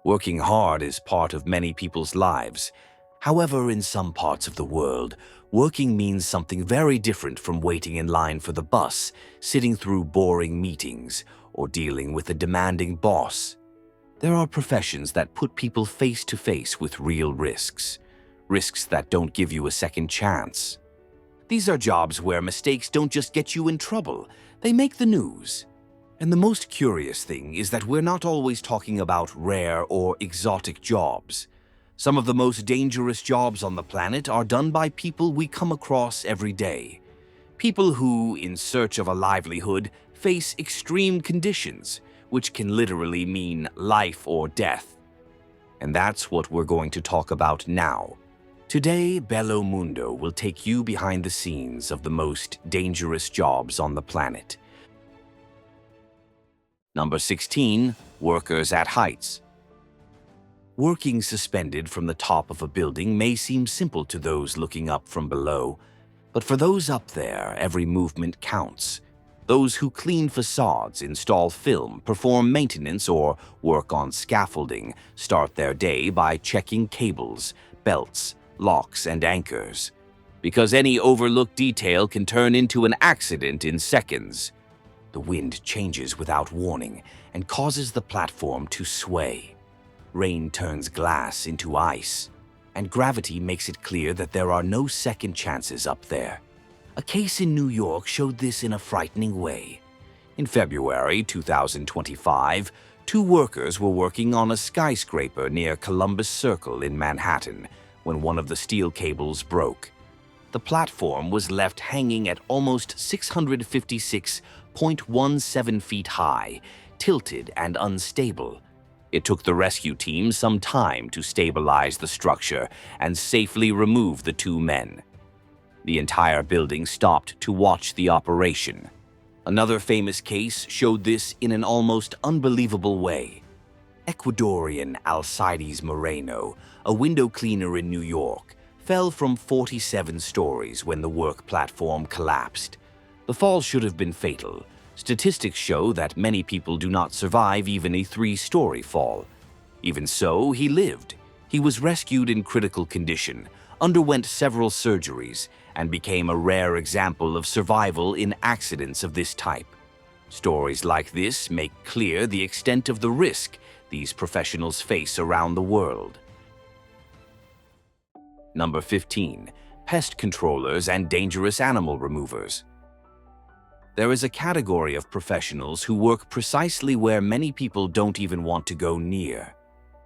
Working hard is part of many people's lives. However, in some parts of the world, working means something very different from waiting in line for the bus, sitting through boring meetings, or dealing with a demanding boss. There are professions that put people face to face with real risks, risks that don't give you a second chance. These are jobs where mistakes don't just get you in trouble, they make the news. And the most curious thing is that we're not always talking about rare or exotic jobs. Some of the most dangerous jobs on the planet are done by people we come across every day. People who, in search of a livelihood, face extreme conditions, which can literally mean life or death. And that's what we're going to talk about now. Today, Bello Mundo will take you behind the scenes of the most dangerous jobs on the planet. Number 16. Workers at heights. Working suspended from the top of a building may seem simple to those looking up from below, but for those up there, every movement counts. Those who clean facades, install film, perform maintenance, or work on scaffolding start their day by checking cables, belts, locks, and anchors. Because any overlooked detail can turn into an accident in seconds. The wind changes without warning and causes the platform to sway. Rain turns glass into ice, and gravity makes it clear that there are no second chances up there. A case in New York showed this in a frightening way. In February 2025, two workers were working on a skyscraper near Columbus Circle in Manhattan when one of the steel cables broke. The platform was left hanging at almost 656.17 feet high, tilted and unstable. It took the rescue team some time to stabilize the structure and safely remove the two men. The entire building stopped to watch the operation. Another famous case showed this in an almost unbelievable way. Ecuadorian Alcides Moreno, a window cleaner in New York, fell from 47 stories when the work platform collapsed. The fall should have been fatal. Statistics show that many people do not survive even a 3-story fall. Even so, he lived. He was rescued in critical condition, underwent several surgeries, and became a rare example of survival in accidents of this type. Stories like this make clear the extent of the risk these professionals face around the world. Number 15. Pest controllers and dangerous animal removers. There is a category of professionals who work precisely where many people don't even want to go near.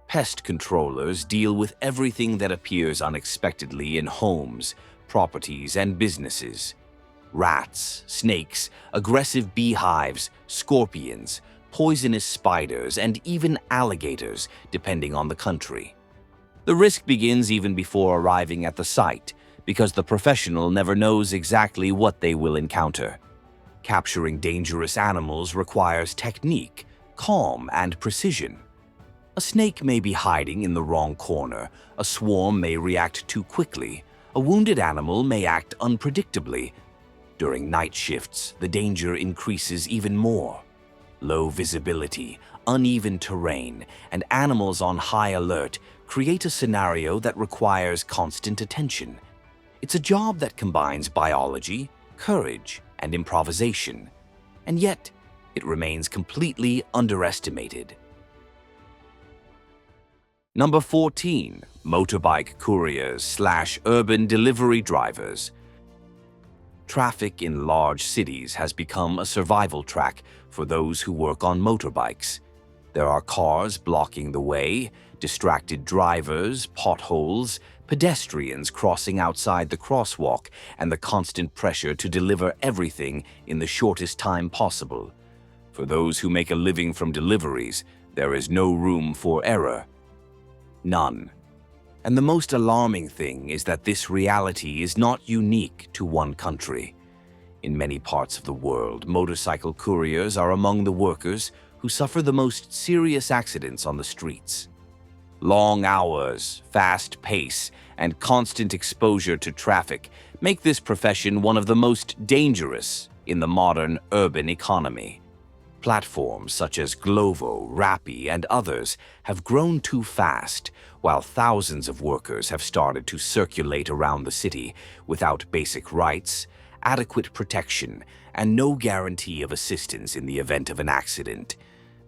Pest controllers deal with everything that appears unexpectedly in homes, properties, and businesses. Rats, snakes, aggressive beehives, scorpions, poisonous spiders, and even alligators, depending on the country. The risk begins even before arriving at the site, because the professional never knows exactly what they will encounter. Capturing dangerous animals requires technique, calm, and precision. A snake may be hiding in the wrong corner, a swarm may react too quickly, a wounded animal may act unpredictably. During night shifts, the danger increases even more. Low visibility, uneven terrain, and animals on high alert create a scenario that requires constant attention. It's a job that combines biology, courage, and improvisation, and yet it remains completely underestimated. Number 14. Motorbike couriers/urban delivery drivers. Traffic in large cities has become a survival track for those who work on motorbikes. There are cars blocking the way, distracted drivers, potholes, pedestrians crossing outside the crosswalk, and the constant pressure to deliver everything in the shortest time possible. For those who make a living from deliveries, there is no room for error. None. And the most alarming thing is that this reality is not unique to one country. In many parts of the world, motorcycle couriers are among the workers who suffer the most serious accidents on the streets. Long hours, fast pace, and constant exposure to traffic make this profession one of the most dangerous in the modern urban economy. Platforms such as Glovo, Rappi, and others have grown too fast, while thousands of workers have started to circulate around the city without basic rights, adequate protection, and no guarantee of assistance in the event of an accident.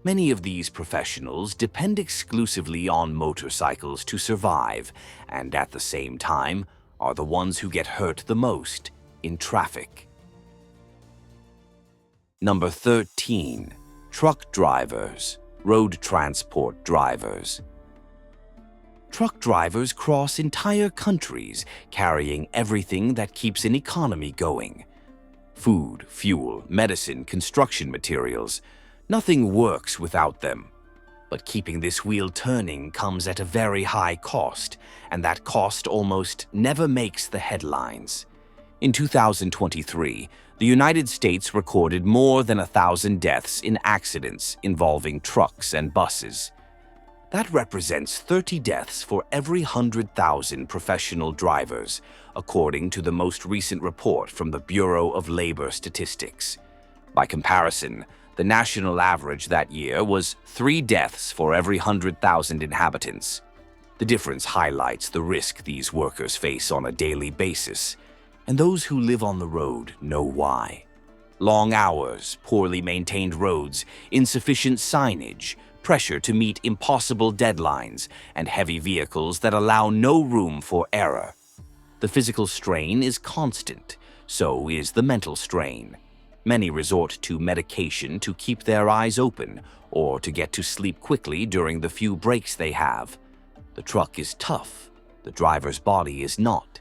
Many of these professionals depend exclusively on motorcycles to survive, and at the same time are the ones who get hurt the most in traffic. Number 13. Truck drivers, road transport drivers. Truck drivers cross entire countries carrying everything that keeps an economy going. Food, fuel, medicine, construction materials. Nothing works without them. But keeping this wheel turning comes at a very high cost, and that cost almost never makes the headlines. In 2023, the United States recorded more than 1,000 deaths in accidents involving trucks and buses. That represents 30 deaths for every 100,000 professional drivers, according to the most recent report from the Bureau of Labor Statistics. By comparison, the national average that year was 3 deaths for every 100,000 inhabitants. The difference highlights the risk these workers face on a daily basis, and those who live on the road know why. Long hours, poorly maintained roads, insufficient signage, pressure to meet impossible deadlines, and heavy vehicles that allow no room for error. The physical strain is constant, so is the mental strain. Many resort to medication to keep their eyes open or to get to sleep quickly during the few breaks they have. The truck is tough, the driver's body is not.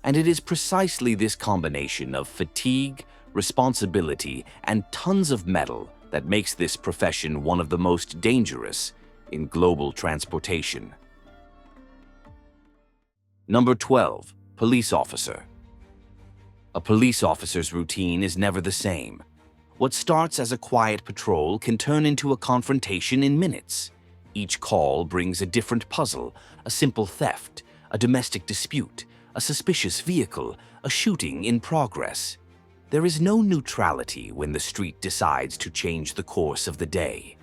And it is precisely this combination of fatigue, responsibility, and tons of metal that makes this profession one of the most dangerous in global transportation. Number 12. Police officer. A police officer's routine is never the same. What starts as a quiet patrol can turn into a confrontation in minutes. Each call brings a different puzzle, a simple theft, a domestic dispute, a suspicious vehicle, a shooting in progress. There is no neutrality when the street decides to change the course of the day.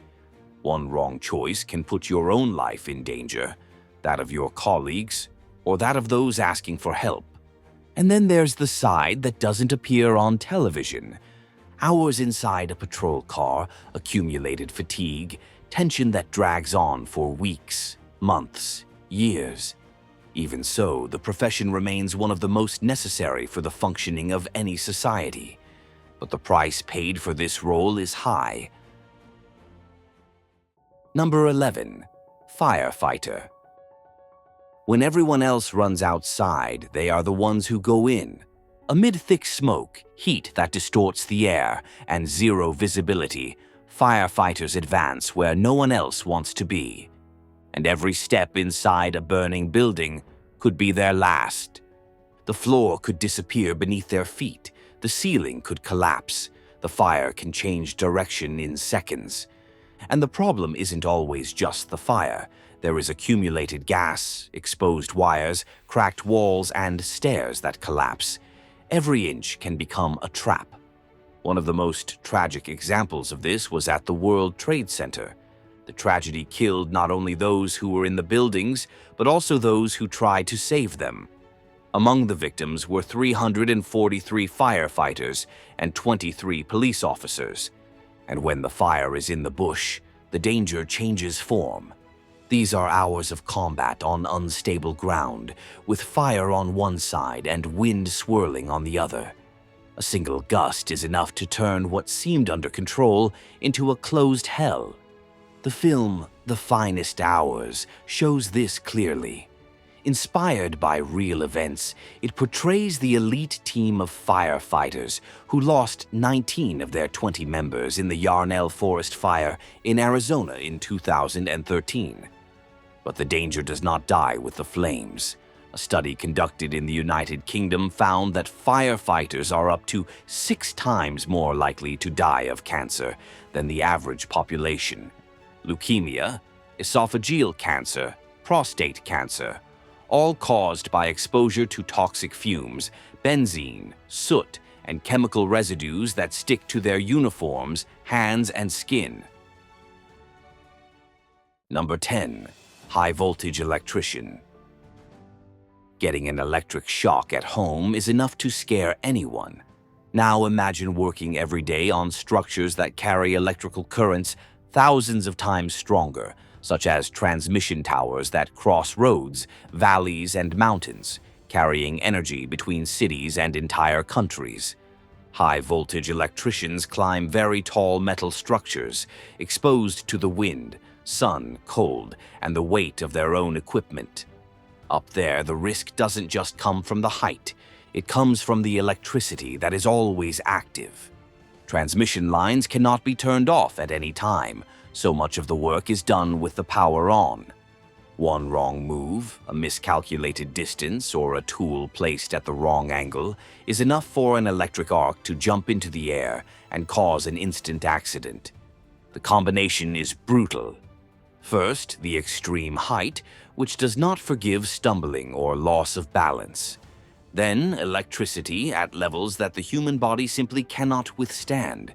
One wrong choice can put your own life in danger, that of your colleagues, or that of those asking for help. And then there's the side that doesn't appear on television. Hours inside a patrol car, accumulated fatigue, tension that drags on for weeks, months, years. Even so, the profession remains one of the most necessary for the functioning of any society. But the price paid for this role is high. Number 11. Firefighter. When everyone else runs outside, they are the ones who go in. Amid thick smoke, heat that distorts the air, and zero visibility, firefighters advance where no one else wants to be. And every step inside a burning building could be their last. The floor could disappear beneath their feet, the ceiling could collapse, the fire can change direction in seconds. And the problem isn't always just the fire. There is accumulated gas, exposed wires, cracked walls, and stairs that collapse. Every inch can become a trap. One of the most tragic examples of this was at the World Trade Center. The tragedy killed not only those who were in the buildings, but also those who tried to save them. Among the victims were 343 firefighters and 23 police officers. And when the fire is in the bush, the danger changes form. These are hours of combat on unstable ground, with fire on one side and wind swirling on the other. A single gust is enough to turn what seemed under control into a closed hell. The film, The Finest Hours, shows this clearly. Inspired by real events, it portrays the elite team of firefighters who lost 19 of their 20 members in the Yarnell Forest Fire in Arizona in 2013. But the danger does not die with the flames. A study conducted in the United Kingdom found that firefighters are up to 6 times more likely to die of cancer than the average population. Leukemia, esophageal cancer, prostate cancer, all caused by exposure to toxic fumes, benzene, soot, and chemical residues that stick to their uniforms, hands, and skin. Number 10. High-voltage electrician. Getting an electric shock at home is enough to scare anyone. Now imagine working every day on structures that carry electrical currents thousands of times stronger, such as transmission towers that cross roads, valleys, and mountains, carrying energy between cities and entire countries. High-voltage electricians climb very tall metal structures, exposed to the wind, sun, cold, and the weight of their own equipment. Up there, the risk doesn't just come from the height. It comes from the electricity that is always active. Transmission lines cannot be turned off at any time. So much of the work is done with the power on. One wrong move, a miscalculated distance, or a tool placed at the wrong angle is enough for an electric arc to jump into the air and cause an instant accident. The combination is brutal. First, the extreme height, which does not forgive stumbling or loss of balance. Then, electricity at levels that the human body simply cannot withstand.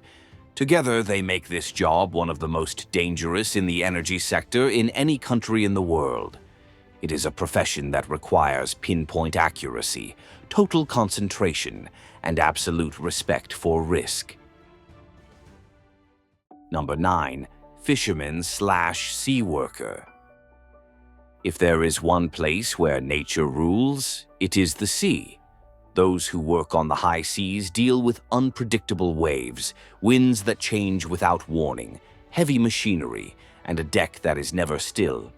Together, they make this job one of the most dangerous in the energy sector in any country in the world. It is a profession that requires pinpoint accuracy, total concentration, and absolute respect for risk. Number 9. Fisherman/sea worker. If there is one place where nature rules, it is the sea. Those who work on the high seas deal with unpredictable waves, winds that change without warning, heavy machinery, and a deck that is never still.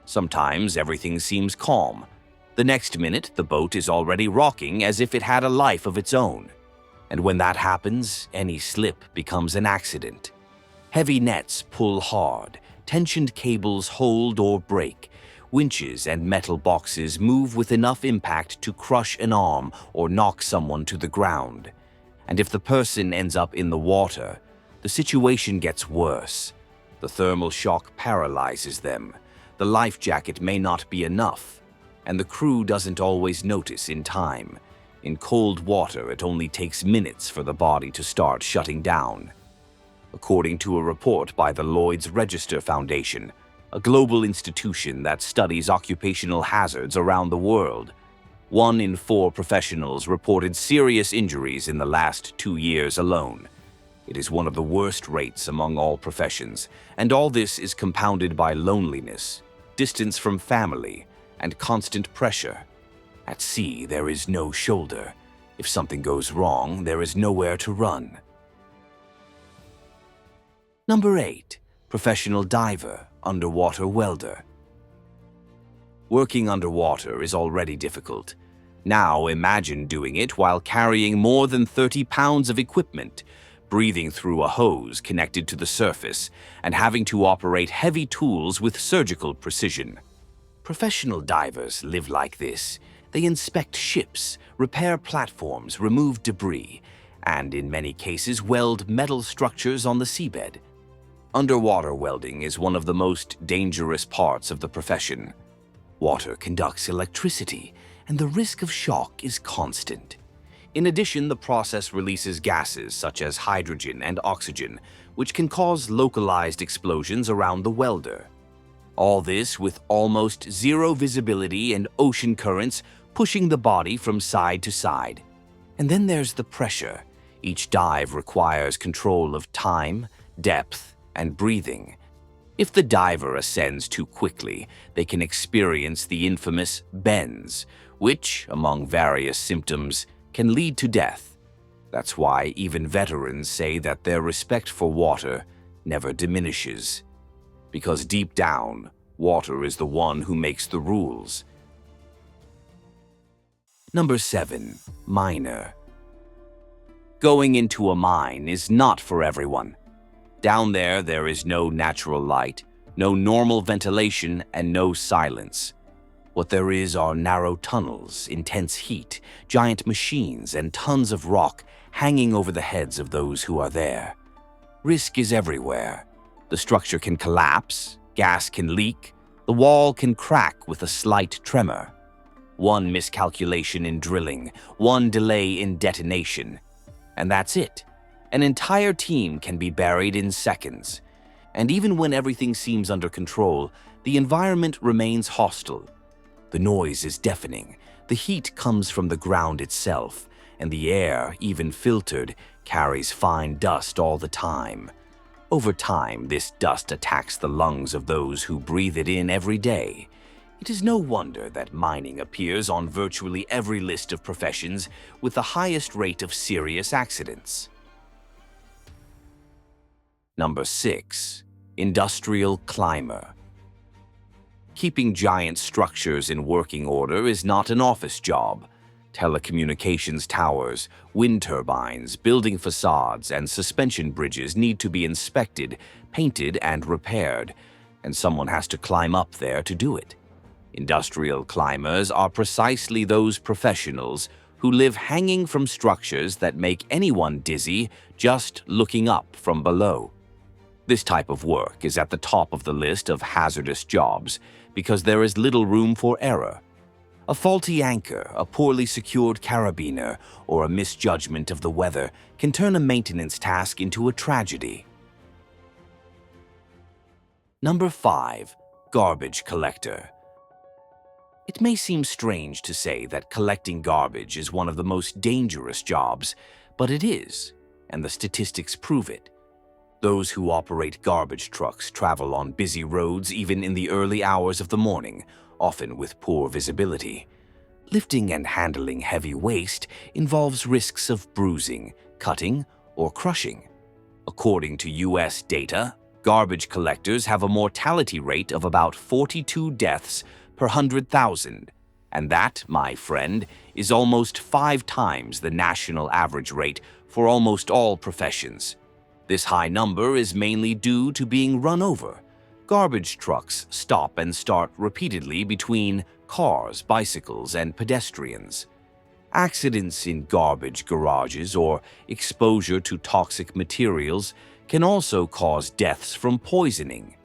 Sometimes everything seems calm. The next minute, the boat is already rocking as if it had a life of its own. And when that happens, any slip becomes an accident. Heavy nets pull hard, tensioned cables hold or break, winches and metal boxes move with enough impact to crush an arm or knock someone to the ground. And if the person ends up in the water, the situation gets worse. The thermal shock paralyzes them. The life jacket may not be enough, and the crew doesn't always notice in time. In cold water, it only takes minutes for the body to start shutting down. According to a report by the Lloyd's Register Foundation, a global institution that studies occupational hazards around the world, 1 in 4 professionals reported serious injuries in the last 2 years alone. It is one of the worst rates among all professions, and all this is compounded by loneliness, distance from family, and constant pressure. At sea, there is no shoulder. If something goes wrong, there is nowhere to run. Number 8. Professional diver, underwater welder. Working underwater is already difficult. Now imagine doing it while carrying more than 30 pounds of equipment, breathing through a hose connected to the surface, and having to operate heavy tools with surgical precision. Professional divers live like this. They inspect ships, repair platforms, remove debris, and in many cases weld metal structures on the seabed. Underwater welding is one of the most dangerous parts of the profession. Water conducts electricity, and the risk of shock is constant. In addition, the process releases gases such as hydrogen and oxygen, which can cause localized explosions around the welder. All this with almost zero visibility and ocean currents pushing the body from side to side. And then there's the pressure. Each dive requires control of time, depth, and breathing. If the diver ascends too quickly, they can experience the infamous bends, which, among various symptoms, can lead to death. That's why even veterans say that their respect for water never diminishes. Because deep down, water is the one who makes the rules. Number 7. Miner. Going into a mine is not for everyone. Down there is no natural light, no normal ventilation, and no silence. What there is are narrow tunnels, intense heat, giant machines, and tons of rock hanging over the heads of those who are there. Risk is everywhere. The structure can collapse, gas can leak, the wall can crack with a slight tremor. One miscalculation in drilling, one delay in detonation, and that's it. An entire team can be buried in seconds. And even when everything seems under control, the environment remains hostile. The noise is deafening, the heat comes from the ground itself, and the air, even filtered, carries fine dust all the time. Over time, this dust attacks the lungs of those who breathe it in every day. It is no wonder that mining appears on virtually every list of professions with the highest rate of serious accidents. Number 6. Industrial climber. Keeping giant structures in working order is not an office job. Telecommunications towers, wind turbines, building facades, and suspension bridges need to be inspected, painted, and repaired, and someone has to climb up there to do it. Industrial climbers are precisely those professionals who live hanging from structures that make anyone dizzy just looking up from below. This type of work is at the top of the list of hazardous jobs because there is little room for error. A faulty anchor, a poorly secured carabiner, or a misjudgment of the weather can turn a maintenance task into a tragedy. Number 5. Garbage collector. It may seem strange to say that collecting garbage is one of the most dangerous jobs, but it is, and the statistics prove it. Those who operate garbage trucks travel on busy roads even in the early hours of the morning, often with poor visibility. Lifting and handling heavy waste involves risks of bruising, cutting, or crushing. According to U.S. data, garbage collectors have a mortality rate of about 42 deaths per 100,000, and that, my friend, is almost 5 times the national average rate for almost all professions. This high number is mainly due to being run over. Garbage trucks stop and start repeatedly between cars, bicycles, and pedestrians. Accidents in garbage garages or exposure to toxic materials can also cause deaths from poisoning.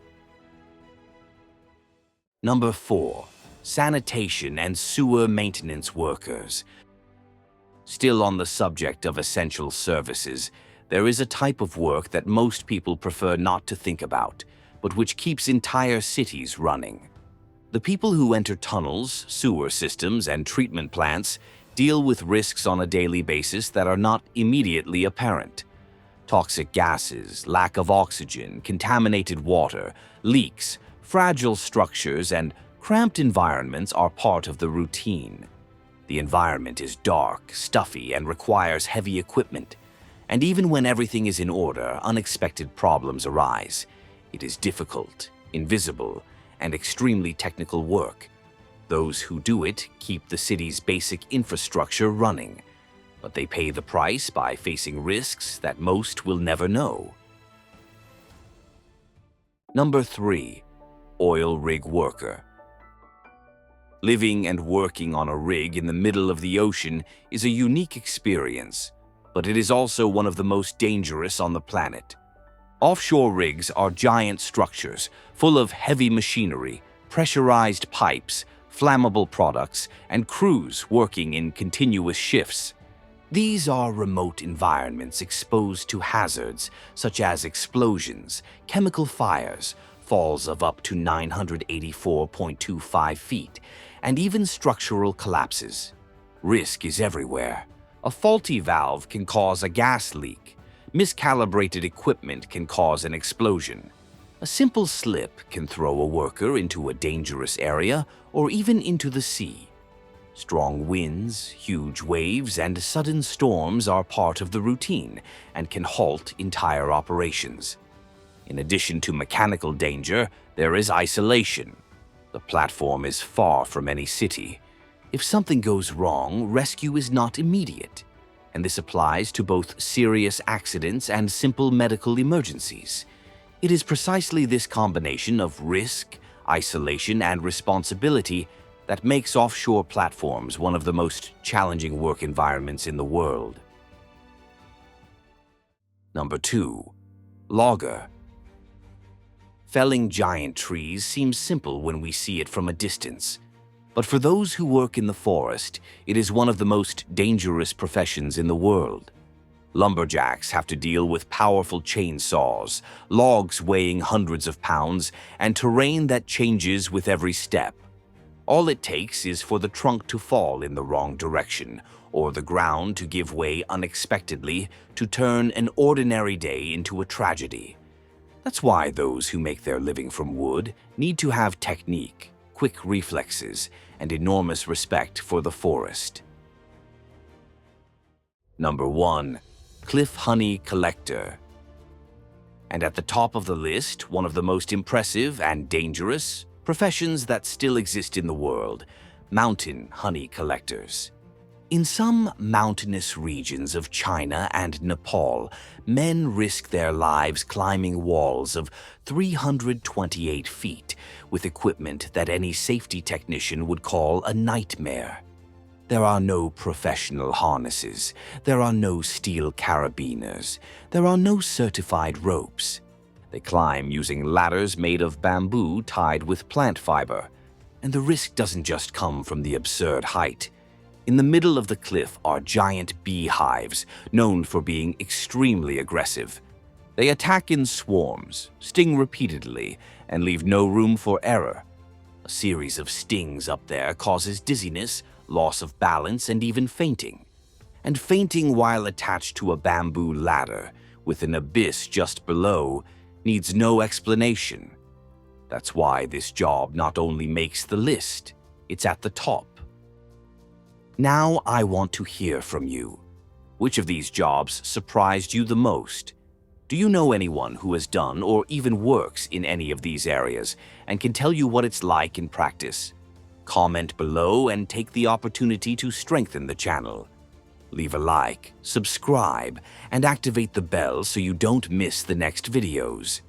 Number 4. Sanitation and sewer maintenance workers. Still on the subject of essential services, there is a type of work that most people prefer not to think about, but which keeps entire cities running. The people who enter tunnels, sewer systems, and treatment plants deal with risks on a daily basis that are not immediately apparent. Toxic gases, lack of oxygen, contaminated water, leaks, fragile structures, and cramped environments are part of the routine. The environment is dark, stuffy, and requires heavy equipment. And even when everything is in order, unexpected problems arise. It is difficult, invisible, and extremely technical work. Those who do it keep the city's basic infrastructure running, but they pay the price by facing risks that most will never know. Number 3. Oil rig worker. Living and working on a rig in the middle of the ocean is a unique experience, but it is also one of the most dangerous on the planet. Offshore rigs are giant structures full of heavy machinery, pressurized pipes, flammable products, and crews working in continuous shifts. These are remote environments exposed to hazards such as explosions, chemical fires, falls of up to 984.25 feet, and even structural collapses. Risk is everywhere. A faulty valve can cause a gas leak. Miscalibrated equipment can cause an explosion. A simple slip can throw a worker into a dangerous area or even into the sea. Strong winds, huge waves, and sudden storms are part of the routine and can halt entire operations. In addition to mechanical danger, there is isolation. The platform is far from any city. If something goes wrong, rescue is not immediate, and this applies to both serious accidents and simple medical emergencies. It is precisely this combination of risk, isolation, and responsibility that makes offshore platforms one of the most challenging work environments in the world. Number 2. Logger. Felling giant trees seems simple when we see it from a distance. But for those who work in the forest, it is one of the most dangerous professions in the world. Lumberjacks have to deal with powerful chainsaws, logs weighing hundreds of pounds, and terrain that changes with every step. All it takes is for the trunk to fall in the wrong direction, or the ground to give way unexpectedly to turn an ordinary day into a tragedy. That's why those who make their living from wood need to have technique, quick reflexes, and enormous respect for the forest. Number 1. Cliff Honey Collector. And at the top of the list, one of the most impressive and dangerous professions that still exist in the world: mountain honey collectors. In some mountainous regions of China and Nepal, men risk their lives climbing walls of 328 feet with equipment that any safety technician would call a nightmare. There are no professional harnesses, there are no steel carabiners, there are no certified ropes. They climb using ladders made of bamboo tied with plant fiber. And the risk doesn't just come from the absurd height. In the middle of the cliff are giant beehives, known for being extremely aggressive. They attack in swarms, sting repeatedly, and leave no room for error. A series of stings up there causes dizziness, loss of balance, and even fainting. And fainting while attached to a bamboo ladder, with an abyss just below, needs no explanation. That's why this job not only makes the list, it's at the top. Now I want to hear from you. Which of these jobs surprised you the most? Do you know anyone who has done or even works in any of these areas and can tell you what it's like in practice? Comment below and take the opportunity to strengthen the channel. Leave a like, subscribe, and activate the bell so you don't miss the next videos.